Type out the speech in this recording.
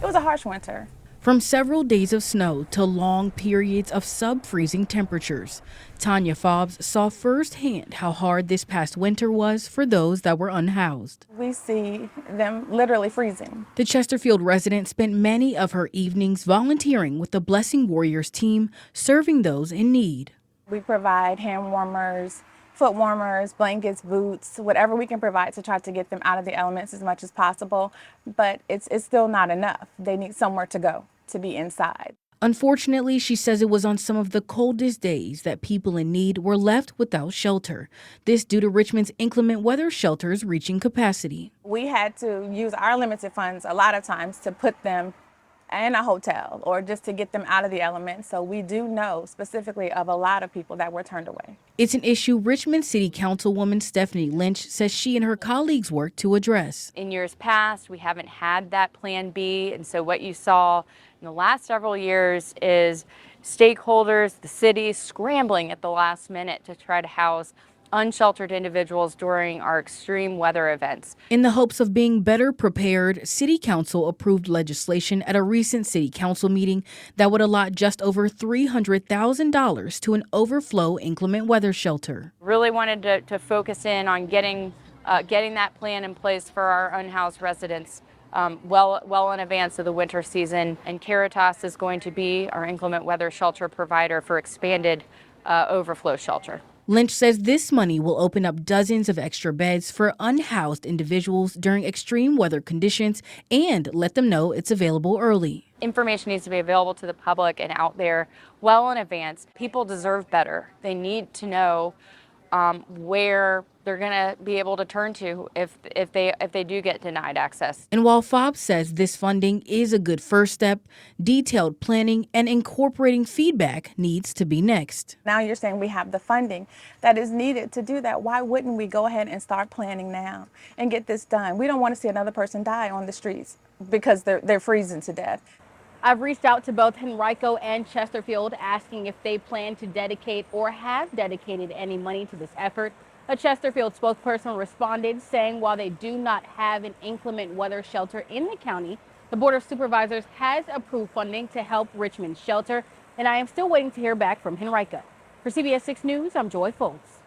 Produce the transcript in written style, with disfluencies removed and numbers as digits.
It was a harsh winter. From several days of snow to long periods of sub-freezing temperatures, Tanya Fobbs saw firsthand how hard this past winter was for those that were unhoused. We see them literally freezing. The Chesterfield resident spent many of her evenings volunteering with the Blessing Warriors team, serving those in need. We provide hand warmers, foot warmers, blankets, boots, whatever we can provide to try to get them out of the elements as much as possible. But it's still not enough. They need somewhere to go, to be inside. Unfortunately, she says it was on some of the coldest days that people in need were left without shelter. This due to Richmond's inclement weather shelters reaching capacity. We had to use our limited funds a lot of times to put them in a hotel or just to get them out of the elements. So we do know specifically of a lot of people that were turned away. It's an issue Richmond City Councilwoman Stephanie Lynch says she and her colleagues work to address. In years past, we haven't had that plan B. And so what you saw in the last several years is stakeholders, the city, scrambling at the last minute to try to house unsheltered individuals during our extreme weather events. In the hopes of being better prepared, City Council approved legislation at a recent City Council meeting that would allot just over $300,000 to an overflow inclement weather shelter. Really wanted to focus in on getting that plan in place for our unhoused residents well in advance of the winter season. And Caritas is going to be our inclement weather shelter provider for expanded overflow shelter. Lynch says this money will open up dozens of extra beds for unhoused individuals during extreme weather conditions and let them know it's available early. Information needs to be available to the public and out there well in advance. People deserve better. They need to know where they're going to be able to turn to if they do get denied access. And while Fobbs says this funding is a good first step, detailed planning and incorporating feedback needs to be next. Now you're saying we have the funding that is needed to do that. Why wouldn't we go ahead and start planning now and get this done? We don't want to see another person die on the streets because they're freezing to death. I've reached out to both Henrico and Chesterfield asking if they plan to dedicate or have dedicated any money to this effort. A Chesterfield spokesperson responded saying while they do not have an inclement weather shelter in the county, the Board of Supervisors has approved funding to help Richmond shelter, and I am still waiting to hear back from Henrico. For CBS 6 News, I'm Joy Foltz.